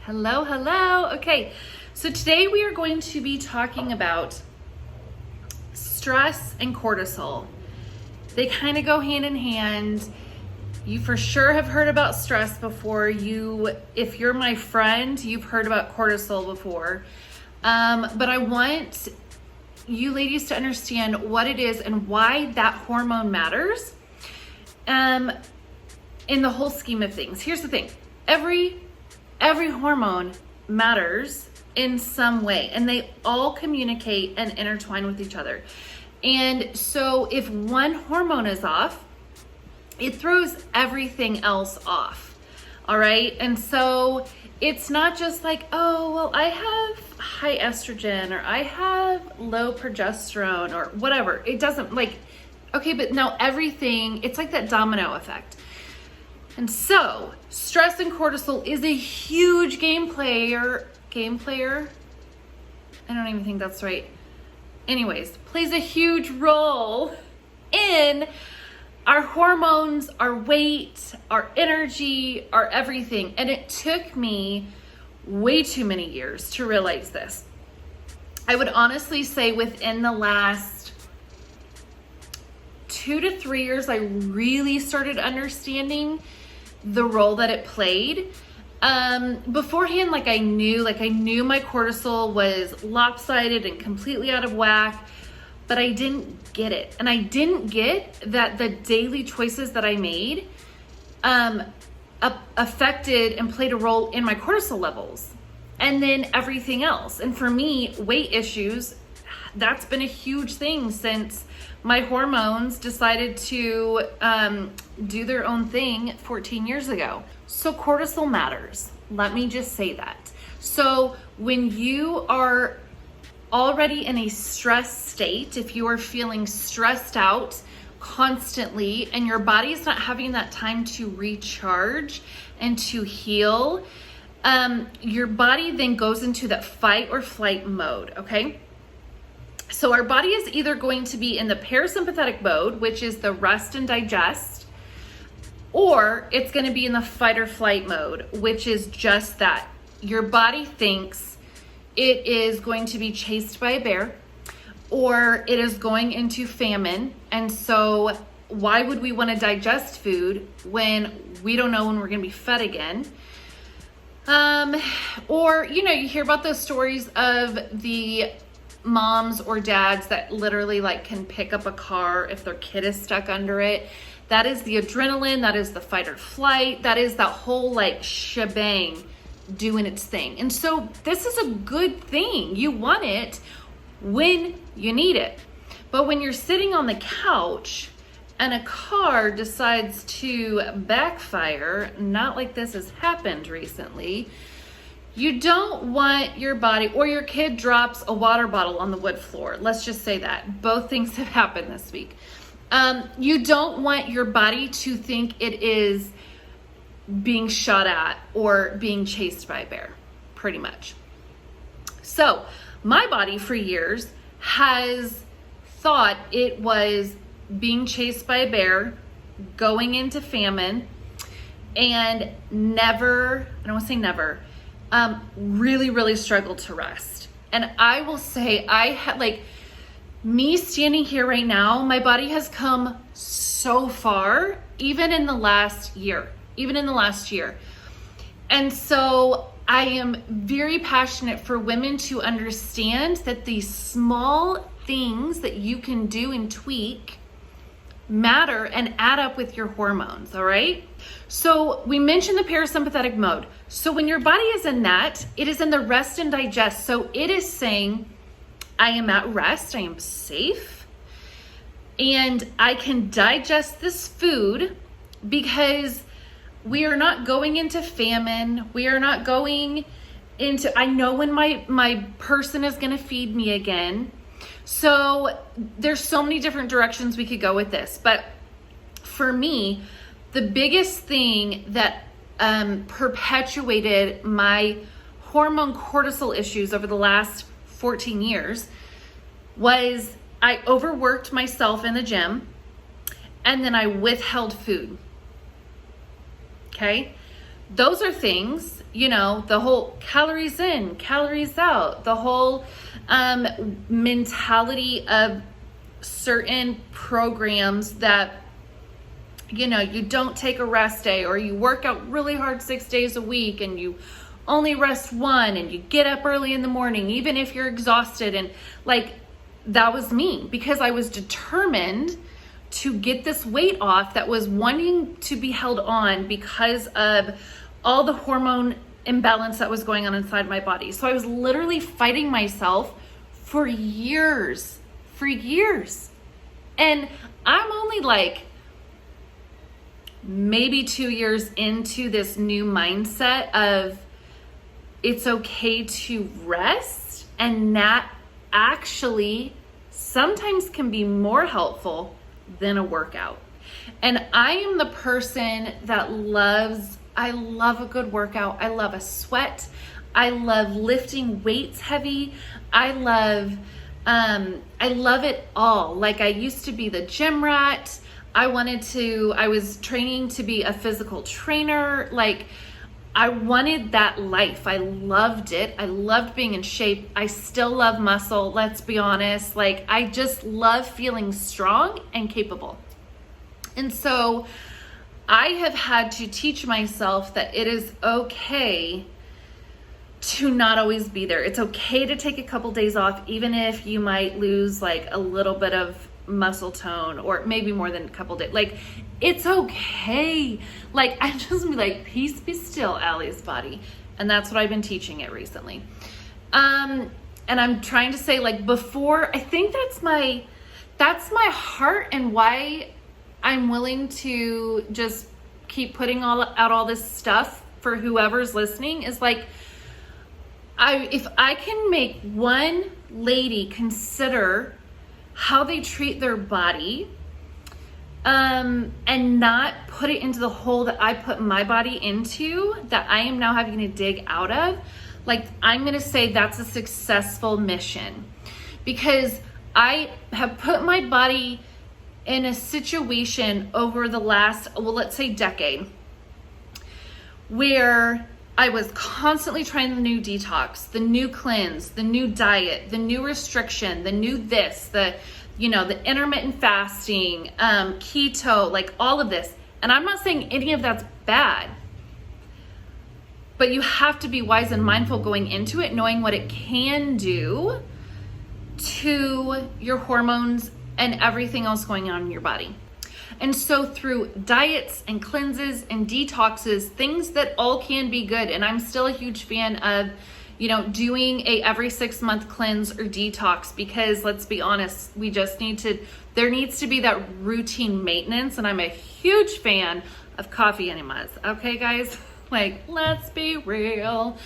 Hello, hello. Okay, so today we are going to be talking about stress and cortisol. They kind of go hand in hand. You for sure have heard about stress before. If you're my friend, you've heard about cortisol before. But I want you ladies to understand what it is and why that hormone matters in the whole scheme of things. Here's the thing. Every hormone matters in some way, and they all communicate and intertwine with each other. And so if one hormone is off, it throws everything else off. All right. And so it's not just like, oh, well, I have high estrogen or I have low progesterone or whatever. It doesn't okay, but now it's like that domino effect. And so stress and cortisol is a huge game player. I don't even think that's right. Anyways, plays a huge role in our hormones, our weight, our energy, our everything. And it took me way too many years to realize this. I would honestly say within the last 2 to 3 years, I really started understanding the role that it played. Beforehand, I knew my cortisol was lopsided and completely out of whack, but I didn't get it. And I didn't get that the daily choices that I made affected and played a role in my cortisol levels and then everything else. And for me, weight issues, that's been a huge thing since my hormones decided to do their own thing 14 years ago. So cortisol matters. Let me just say that. So when you are already in a stress state, if you are feeling stressed out constantly and your body is not having that time to recharge and to heal, your body then goes into that fight or flight mode, okay? So our body is either going to be in the parasympathetic mode, which is the rest and digest, or it's going to be in the fight or flight mode, which is just that. Your body thinks it is going to be chased by a bear, or it is going into famine. And so why would we want to digest food when we don't know when we're going to be fed again? Or, you hear about those stories of the moms or dads that literally can pick up a car if their kid is stuck under it. That is the adrenaline, that is the fight or flight, that is that whole shebang doing its thing. And so this is a good thing. You want it when you need it. But when you're sitting on the couch and a car decides to backfire, not like this has happened recently, you don't want your body, or your kid drops a water bottle on the wood floor. Let's just say that. Both things have happened this week. You don't want your body to think it is being shot at or being chased by a bear, pretty much. So my body for years has thought it was being chased by a bear, going into famine, and really, really struggled to rest. And I will say I had me standing here right now, my body has come so far, even in the last year. And so I am very passionate for women to understand that these small things that you can do and tweak matter and add up with your hormones, all right? So we mentioned the parasympathetic mode. So when your body is in that, it is in the rest and digest. So it is saying, I am at rest, I am safe, and I can digest this food because we are not going into famine. We are not going into, I know when my person is going to feed me again. So there's so many different directions we could go with this. But for me, the biggest thing that perpetuated my hormone cortisol issues over the last 14 years was I overworked myself in the gym and then I withheld food. Okay. those are things, you know, the whole calories in, calories out, the whole mentality of certain programs that, you know, you don't take a rest day, or you work out really hard 6 days a week and you only rest one, and you get up early in the morning, even if you're exhausted. And like, that was me, because I was determined to get this weight off that was wanting to be held on because of all the hormone imbalance that was going on inside my body. So I was literally fighting myself for years. And I'm only like maybe 2 years into this new mindset of it's okay to rest, and that actually sometimes can be more helpful than a workout. And I am the person that I love a good workout. I love a sweat. I love lifting weights heavy. I love it all. Like, I used to be the gym rat. I was training to be a physical trainer. Like, I wanted that life. I loved it. I loved being in shape. I still love muscle, let's be honest. Like, I just love feeling strong and capable. And so I have had to teach myself that it is okay to not always be there. It's okay to take a couple days off, even if you might lose like a little bit of muscle tone, or maybe more than a couple days. Like, it's okay. Like, I just be like, peace be still, Allie's body. And that's what I've been teaching it recently. And I'm trying to say, like, before, I think that's my heart, and why I'm willing to just keep putting out all this stuff for whoever's listening, is like, if I can make one lady consider how they treat their body, and not put it into the hole that I put my body into, that I am now having to dig out of, like, I'm going to say that's a successful mission. Because I have put my body in a situation over the last, well, let's say decade, where I was constantly trying the new detox, the new cleanse, the new diet, the new restriction, the new this, the intermittent fasting, keto, like all of this. And I'm not saying any of that's bad, but you have to be wise and mindful going into it, knowing what it can do to your hormones and everything else going on in your body. And so through diets and cleanses and detoxes, things that all can be good. And I'm still a huge fan of, doing a every 6 month cleanse or detox, because let's be honest, there needs to be that routine maintenance. And I'm a huge fan of coffee enemas. Okay, guys, like, let's be real.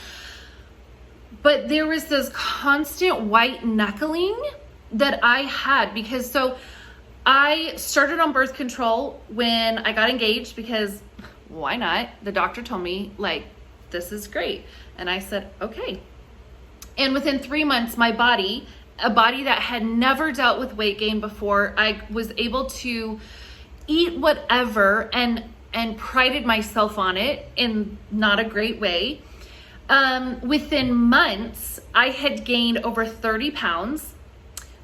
But there was this constant white knuckling that I had, because I started on birth control when I got engaged, because why not? The doctor told me, like, this is great. And I said, okay. And within 3 months, my body, a body that had never dealt with weight gain before, I was able to eat whatever and prided myself on it in not a great way. Within months, I had gained over 30 pounds,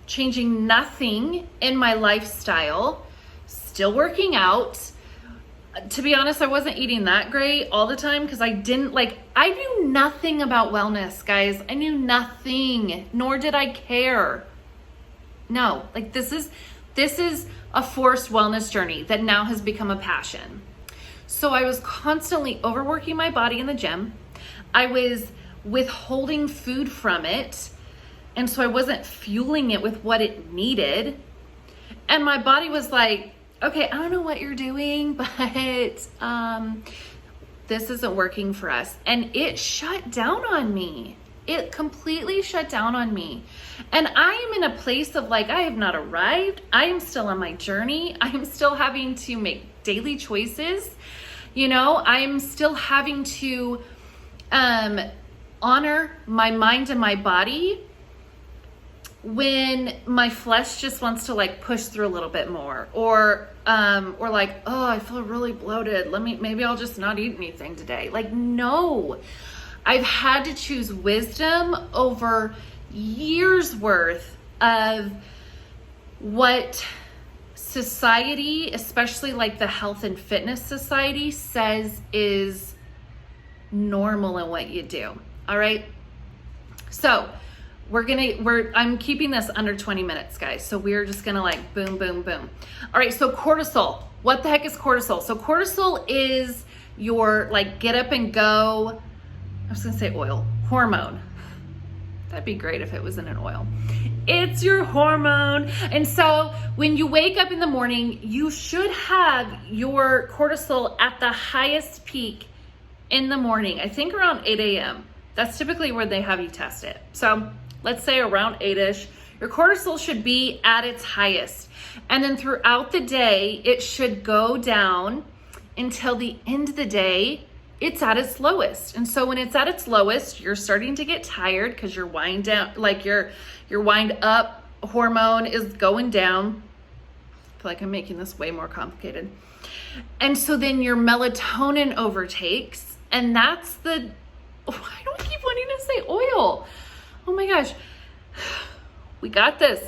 changing nothing in my lifestyle, still working out. To be honest, I wasn't eating that great all the time, because I knew nothing about wellness, guys. I knew nothing, nor did I care. No, like, this is a forced wellness journey that now has become a passion. So I was constantly overworking my body in the gym. I was withholding food from it, and so I wasn't fueling it with what it needed. And my body was like, okay, I don't know what you're doing, but this isn't working for us. And it shut down on me. It completely shut down on me. And I am in a place of, like, I have not arrived. I am still on my journey. I am still having to make daily choices. I'm still having to honor my mind and my body when my flesh just wants to like push through a little bit more, or like, oh, I feel really bloated. Maybe I'll just not eat anything today. Like, no, I've had to choose wisdom over years worth of what society, especially like the health and fitness society, says is normal in what you do. All right. So I'm keeping this under 20 minutes, guys. So we're just gonna like boom, boom, boom. All right, so cortisol. What the heck is cortisol? So cortisol is your like get up and go, I was gonna say oil, hormone. That'd be great if it was in an oil. It's your hormone. And so when you wake up in the morning, you should have your cortisol at the highest peak in the morning. I think around 8 a.m. That's typically where they have you test it. So let's say around 8-ish, your cortisol should be at its highest. And then throughout the day, it should go down until the end of the day, it's at its lowest. And so when it's at its lowest, you're starting to get tired because your wind down, like your wind up hormone is going down. I feel like I'm making this way more complicated. And so then your melatonin overtakes, and that's I don't keep wanting to say oil. Oh my gosh. We got this.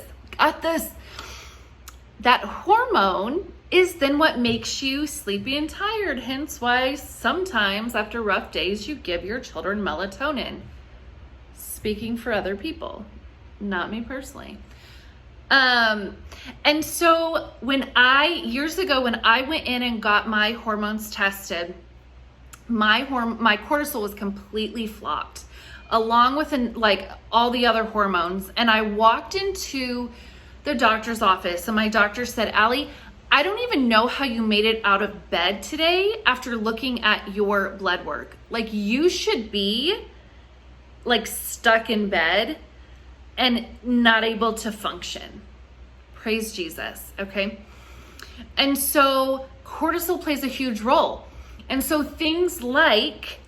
That hormone is then what makes you sleepy and tired. Hence why sometimes after rough days, you give your children melatonin. Speaking for other people, not me personally. And so years ago, when I went in and got my hormones tested, my cortisol was completely flopped, along with like all the other hormones. And I walked into the doctor's office and my doctor said, Allie, I don't even know how you made it out of bed today after looking at your blood work. Like, you should be like stuck in bed and not able to function. Praise Jesus. Okay. And so cortisol plays a huge role. And so things like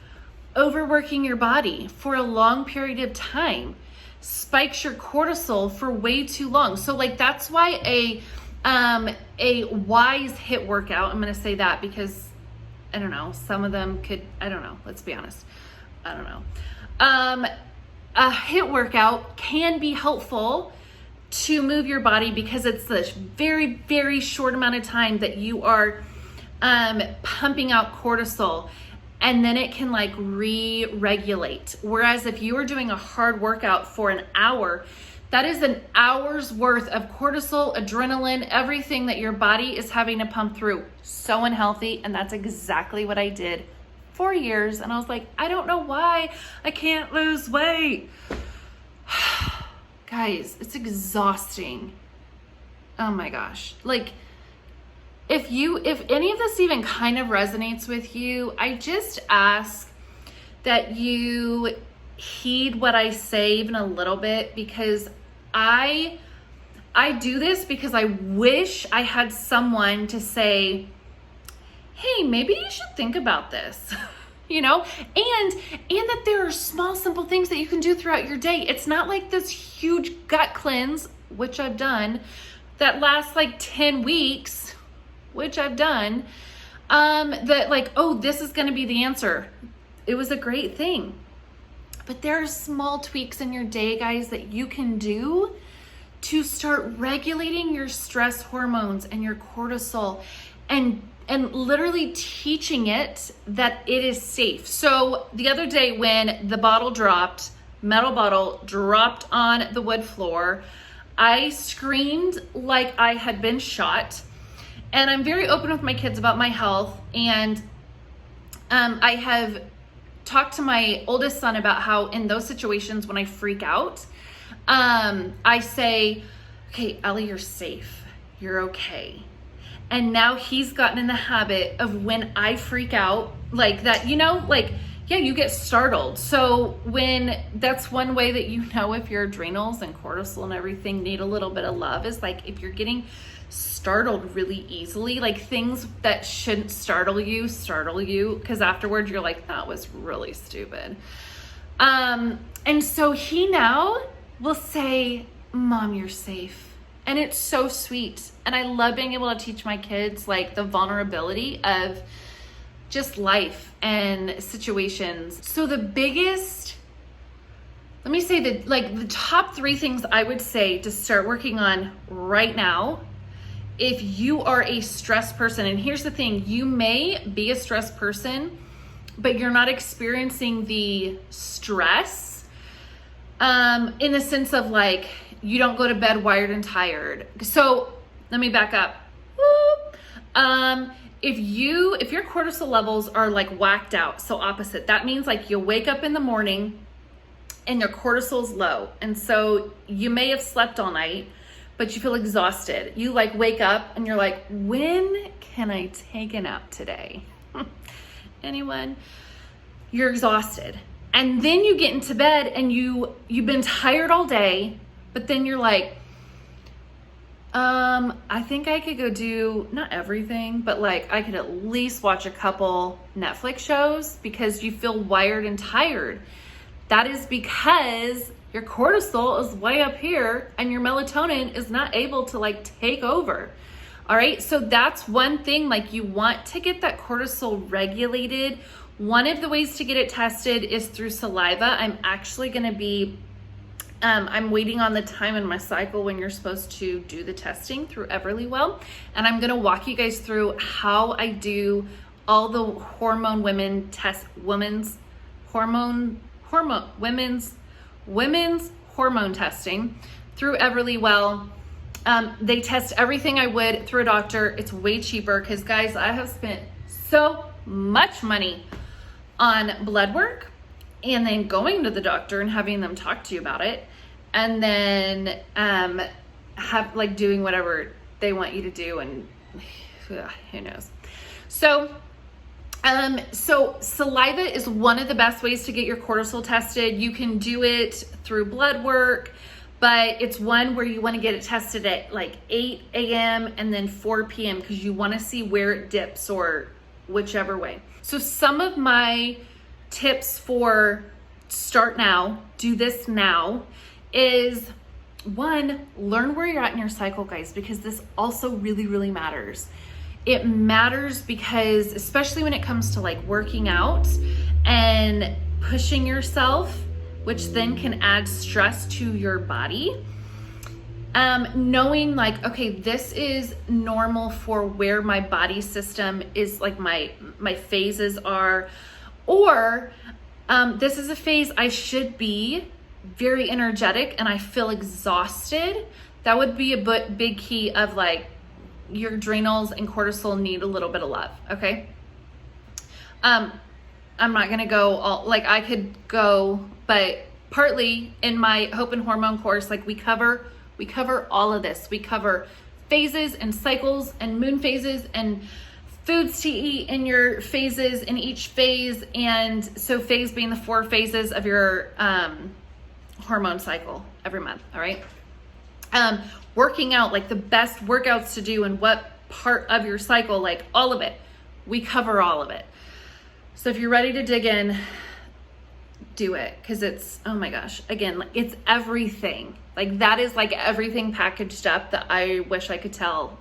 overworking your body for a long period of time spikes your cortisol for way too long. So like, that's why a wise HIIT workout, I'm going to say that because I don't know, some of them could, I don't know, let's be honest. I don't know. A HIIT workout can be helpful to move your body because it's this very, very short amount of time that you are pumping out cortisol, and then it can like re-regulate. Whereas if you are doing a hard workout for an hour, that is an hour's worth of cortisol, adrenaline, everything that your body is having to pump through. So unhealthy. And that's exactly what I did for years. And I was like, I don't know why I can't lose weight. Guys, it's exhausting. Oh my gosh. Like, if any of this even kind of resonates with you, I just ask that you heed what I say even a little bit, because I do this because I wish I had someone to say, hey, maybe you should think about this, you know, and that there are small, simple things that you can do throughout your day. It's not like this huge gut cleanse, which I've done, that lasts like 10 weeks, which I've done, that like, oh, this is going to be the answer. It was a great thing. But there are small tweaks in your day, guys, that you can do to start regulating your stress hormones and your cortisol, and literally teaching it that it is safe. So the other day when the metal bottle dropped on the wood floor, I screamed like I had been shot. And I'm very open with my kids about my health. And I have talked to my oldest son about how in those situations when I freak out, I say, okay, Ellie, you're safe. You're okay. And now he's gotten in the habit of when I freak out like that, you know, like, yeah, you get startled. So that's one way that you know if your adrenals and cortisol and everything need a little bit of love, is like if you're getting startled really easily, like things that shouldn't startle you, because afterwards you're like, that was really stupid. And so he now will say, Mom, you're safe. And it's so sweet. And I love being able to teach my kids like the vulnerability of just life and situations. So the biggest, let me say that like the top 3 things I would say to start working on right now, if you are a stressed person, and here's the thing, you may be a stressed person, but you're not experiencing the stress in the sense of like, you don't go to bed wired and tired. So let me back up. If your cortisol levels are like whacked out, so opposite, that means like you wake up in the morning and your cortisol's low. And so you may have slept all night, but you feel exhausted. You like wake up and you're like, when can I take a nap today? Anyone? You're exhausted. And then you get into bed and you've been tired all day, but then you're like, I think I could go do, not everything, but like I could at least watch a couple Netflix shows because you feel wired and tired. That is because your cortisol is way up here and your melatonin is not able to like take over. All right. So that's one thing, like you want to get that cortisol regulated. One of the ways to get it tested is through saliva. I'm actually going to be I'm waiting on the time in my cycle when you're supposed to do the testing through EverlyWell. And I'm going to walk you guys through how I do all the women's hormone testing through EverlyWell. They test everything I would through a doctor. It's way cheaper because guys, I have spent so much money on blood work and then going to the doctor and having them talk to you about it, and then have like doing whatever they want you to do, and who knows. So saliva is one of the best ways to get your cortisol tested. You can do it through blood work, but it's one where you want to get it tested at like 8 a.m. and then 4 p.m. because you want to see where it dips or whichever way. So some of my tips for start now, do this now, is one, learn where you're at in your cycle, guys, because this also really, really matters. It matters because especially when it comes to like working out and pushing yourself, which then can add stress to your body. Knowing like, okay, this is normal for where my body system is, like my phases are, or this is a phase I should be very energetic and I feel exhausted. That would be a big key of like your adrenals and cortisol need a little bit of love. Okay. I'm not going to go all, like I could go, but partly in my Hope and Hormone course, like we cover all of this. We cover phases and cycles and moon phases and foods to eat in your phases in each phase. And so phase being the 4 phases of your hormone cycle every month. All right. Working out, like the best workouts to do and what part of your cycle, like all of it, we cover all of it. So if you're ready to dig in, do it. Cause it's, oh my gosh, again, like it's everything. Like that is like everything packaged up that I wish I could tell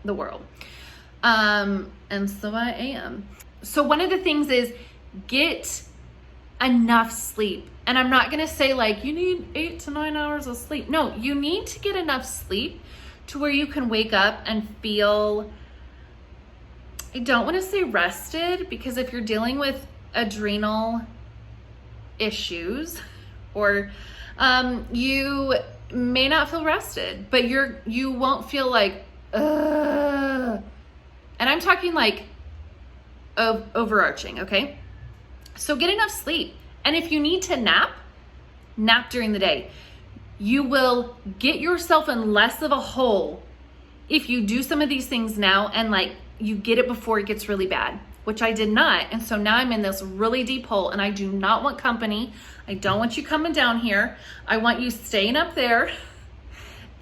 the world. And so I am. So one of the things is get enough sleep. And I'm not going to say like you need 8 to 9 hours of sleep. No, you need to get enough sleep to where you can wake up and feel, I don't want to say rested, because if you're dealing with adrenal issues or you may not feel rested, but you won't feel like and I'm talking like overarching. Okay, so get enough sleep. And if you need to nap during the day. You will get yourself in less of a hole if you do some of these things now and like you get it before it gets really bad, which I did not. And so now I'm in this really deep hole and I do not want company. I don't want you coming down here. I want you staying up there,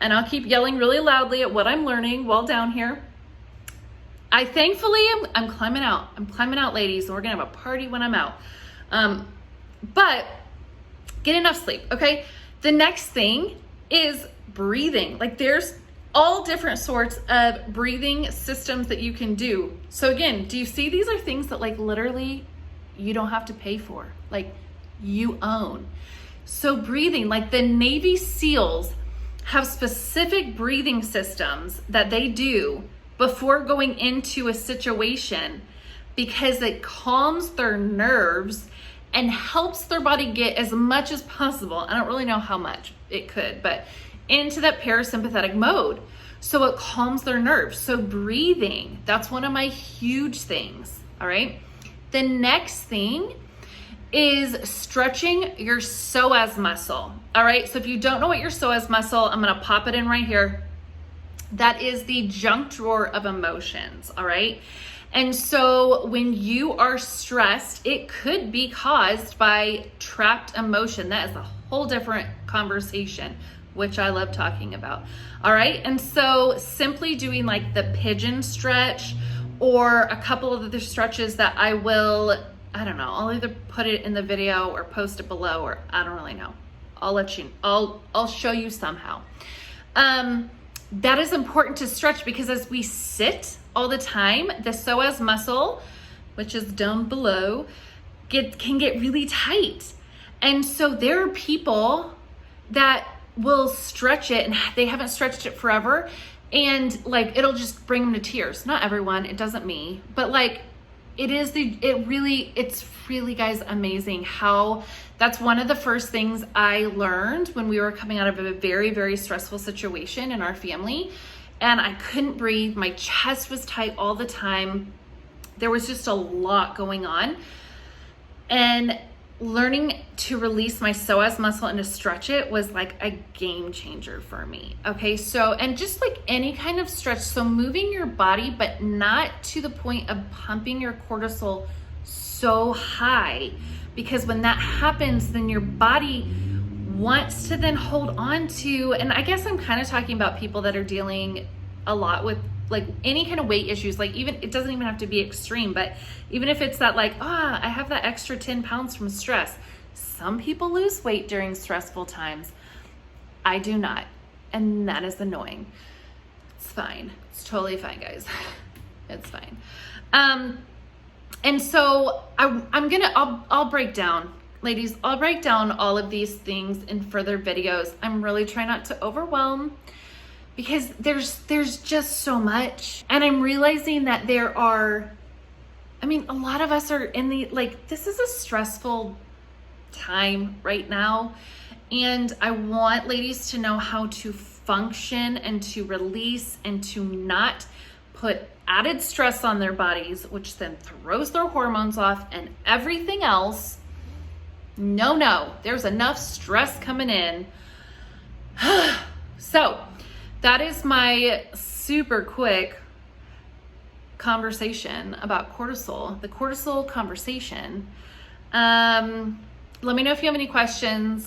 and I'll keep yelling really loudly at what I'm learning while down here. I thankfully I'm climbing out. I'm climbing out, ladies, and we're gonna have a party when I'm out. But get enough sleep, okay? The next thing is breathing. Like there's all different sorts of breathing systems that you can do. So again, do you see these are things that like literally you don't have to pay for, like you own. So breathing, like the Navy SEALs have specific breathing systems that they do before going into a situation because it calms their nerves and helps their body get as much as possible. I don't really know how much it could, but into that parasympathetic mode. So it calms their nerves. So breathing, that's one of my huge things. All right. The next thing is stretching your psoas muscle. All right. So if you don't know what your psoas muscle, I'm going to pop it in right here. That is the junk drawer of emotions. All right. And so when you are stressed, it could be caused by trapped emotion. That is a whole different conversation, which I love talking about. All right. And so simply doing like the pigeon stretch or a couple of other stretches that I don't know, I'll either put it in the video or post it below, or I don't really know. I'll show you somehow. That is important to stretch because as we sit all the time, the psoas muscle, which is down below, can get really tight. And so there are people that will stretch it and they haven't stretched it forever, and like it'll just bring them to tears. Not everyone, it doesn't me, but like it's really guys amazing how that's one of the first things I learned when we were coming out of a very, very stressful situation in our family, and I couldn't breathe. My chest was tight all the time. There was just a lot going on, and learning to release my psoas muscle and to stretch it was like a game changer for me. Okay, so, and just like any kind of stretch, so moving your body, but not to the point of pumping your cortisol so high, because when that happens, then your body wants to then hold on to, and I guess I'm kind of talking about people that are dealing a lot with like any kind of weight issues, like even, it doesn't even have to be extreme, but even if it's that like, I have that extra 10 pounds from stress. Some people lose weight during stressful times. I do not. And that is annoying. It's fine. It's totally fine, guys. It's fine. And so I'll break down, ladies, I'll break down all of these things in further videos. I'm really trying not to overwhelm, because there's just so much. And I'm realizing that a lot of us are in this is a stressful time right now. And I want ladies to know how to function and to release and to not put added stress on their bodies, which then throws their hormones off and everything else. No, there's enough stress coming in. So that is my super quick conversation about cortisol, the cortisol conversation. Let me know if you have any questions.